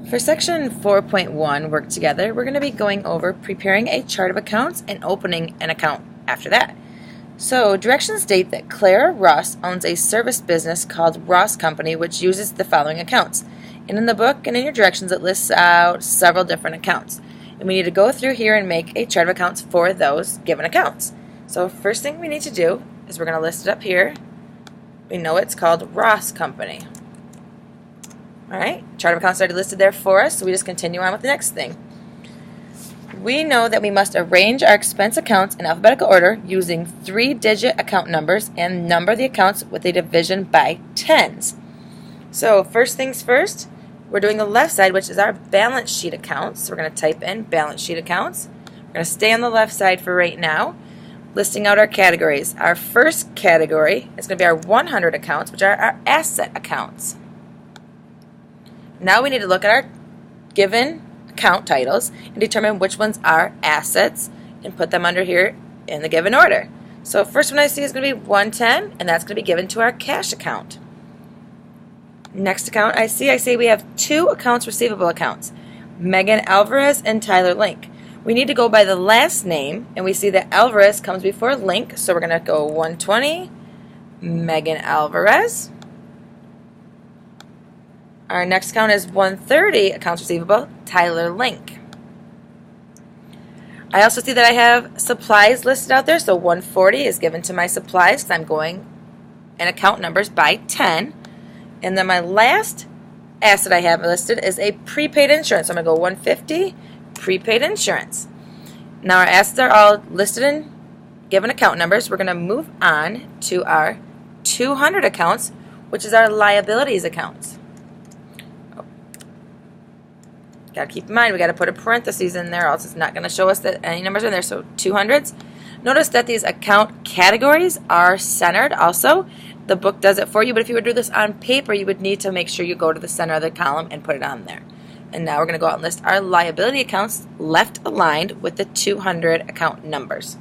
For section 4.1, work together, we're going to be going over preparing a chart of accounts and opening an account after that. So directions state that Clara Ross owns a service business called Ross Company, which uses the following accounts. And in the book and in your directions, it lists out several different accounts. And we need to go through here and make a chart of accounts for those given accounts. So first thing we need to do is we're going to list it up here. We know it's called Ross Company. Alright, chart of accounts already listed there for us, so we just continue on with the next thing. We know that we must arrange our expense accounts in alphabetical order using 3-digit account numbers and number the accounts with a division by tens. So first things first, we're doing the left side, which is our balance sheet accounts. So we're going to type in balance sheet accounts. We're going to stay on the left side for right now, listing out our categories. Our first category is going to be our 100 accounts, which are our asset accounts. Now we need to look at our given account titles and determine which ones are assets and put them under here in the given order. So first one I see is going to be 110, and that's going to be given to our cash account. Next account I see we have 2 accounts receivable accounts, Megan Alvarez and Tyler Link. We need to go by the last name, and we see that Alvarez comes before Link, so we're going to go 120, Megan Alvarez. Our next account is 130, accounts receivable, Tyler Link. I also see that I have supplies listed out there, so 140 is given to my supplies because I'm going in account numbers by 10. And then my last asset I have listed is a prepaid insurance. So I'm going to go 150, prepaid insurance. Now our assets are all listed in given account numbers. We're going to move on to our 200 accounts, which is our liabilities accounts. Got to keep in mind, we got to put a parentheses in there, else it's not going to show us that any numbers are in there. So 200s. Notice that these account categories are centered also. The book does it for you, but if you were to do this on paper, you would need to make sure you go to the center of the column and put it on there. And now we're going to go out and list our liability accounts left aligned with the 200 account numbers.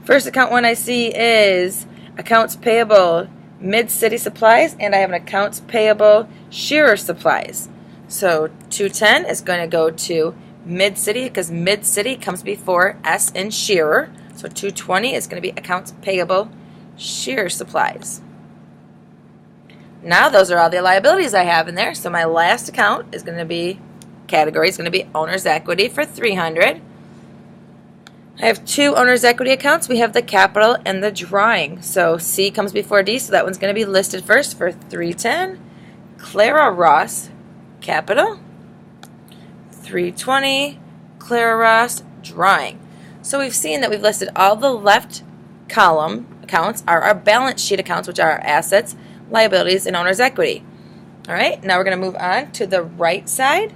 First account one I see is accounts payable Mid-City Supplies, and I have an accounts payable Shearer Supplies. So 210 is going to go to Mid-City because Mid-City comes before S in Shearer. So 220 is going to be accounts payable Shearer Supplies. Now those are all the liabilities I have in there. So my last account is going to be, category is going to be owner's equity for 300. I have 2 owner's equity accounts. We have the capital and the drawing. So C comes before D, so that one's going to be listed first for 310. Clara Ross, capital. 320, Clara Ross, drawing. So we've seen that we've listed all the left column accounts are our balance sheet accounts, which are our assets, liabilities, and owner's equity. All right, now we're going to move on to the right side.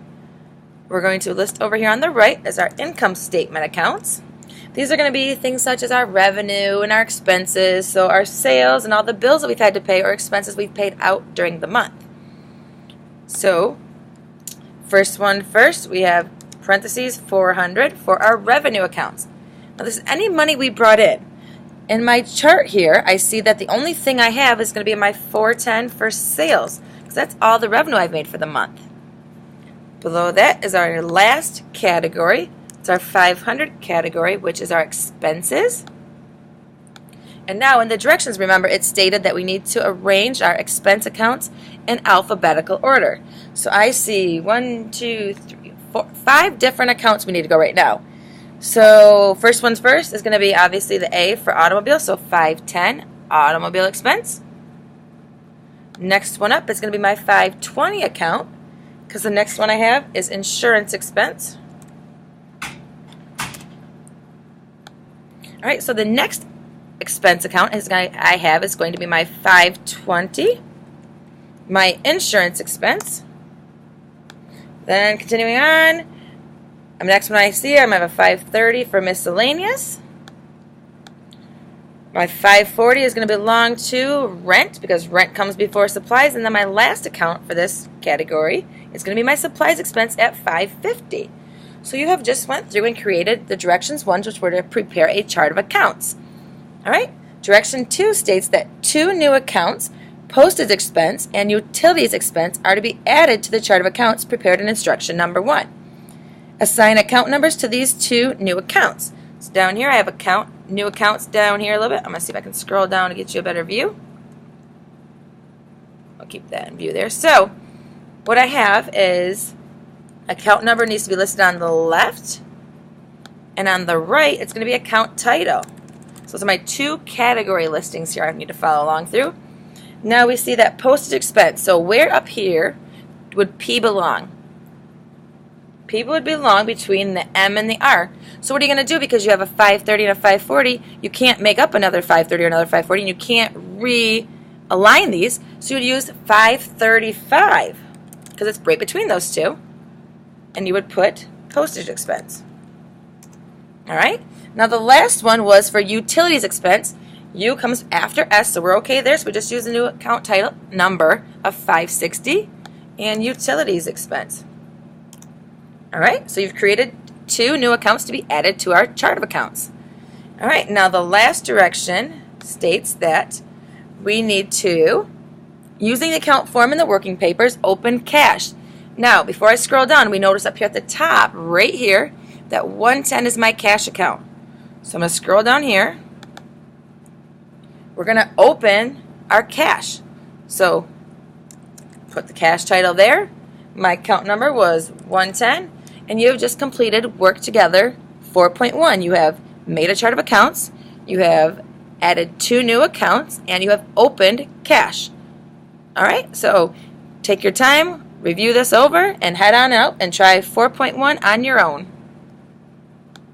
We're going to list over here on the right as our income statement accounts. These are going to be things such as our revenue and our expenses, so our sales and all the bills that we've had to pay or expenses we've paid out during the month. So first one first, we have parentheses 400 for our revenue accounts. Now this is any money we brought in. In my chart here, I see that the only thing I have is going to be my 410 for sales, because that's all the revenue I've made for the month. Below that is our last category. It's our 500 category, which is our expenses. And now in the directions, remember, it stated that we need to arrange our expense accounts in alphabetical order. So I see 1, 2, 3, 4, 5 different accounts we need to go right now. So first one's first is going to be obviously the A for automobile, so 510, automobile expense. Next one up is going to be my 520 account, because the next one I have is insurance expense. All right, so the next expense account I have is going to be my 520, my insurance expense. Then continuing on, the next one I see, I'm going to have a 530 for miscellaneous. My 540 is going to belong to rent because rent comes before supplies. And then my last account for this category is going to be my supplies expense at 550. So you have just went through and created the directions ones, which were to prepare a chart of accounts. All right. Direction 2 states that 2 new accounts postage expense and utilities expense are to be added to the chart of accounts prepared in instruction number 1. Assign account numbers to these two new accounts. So down here I have new accounts down here a little bit. I'm going to see if I can scroll down to get you a better view. I'll keep that in view there. So what I have is account number needs to be listed on the left, and on the right it's going to be account title. So those are my two category listings here I need to follow along through. Now we see that postage expense. So where up here would P belong? P would belong between the M and the R. So what are you going to do? Because you have a 530 and a 540, you can't make up another 530 or another 540, and you can't realign these. So you would use 535 because it's right between those two, and you would put postage expense. All right. Now the last one was for utilities expense. U comes after S, so we're okay there. So we just use the new account title number of 560 and utilities expense. All right, so you've created two new accounts to be added to our chart of accounts. All right, now the last direction states that we need to, using the account form in the working papers, open cash. Now, before I scroll down, we notice up here at the top, right here, that 110 is my cash account. So I'm going to scroll down here. We're going to open our cash. So put the cash title there. My account number was 110. And you have just completed Work Together 4.1. You have made a chart of accounts, you have added two new accounts, and you have opened cash. All right, so take your time, review this over, and head on out and try 4.1 on your own.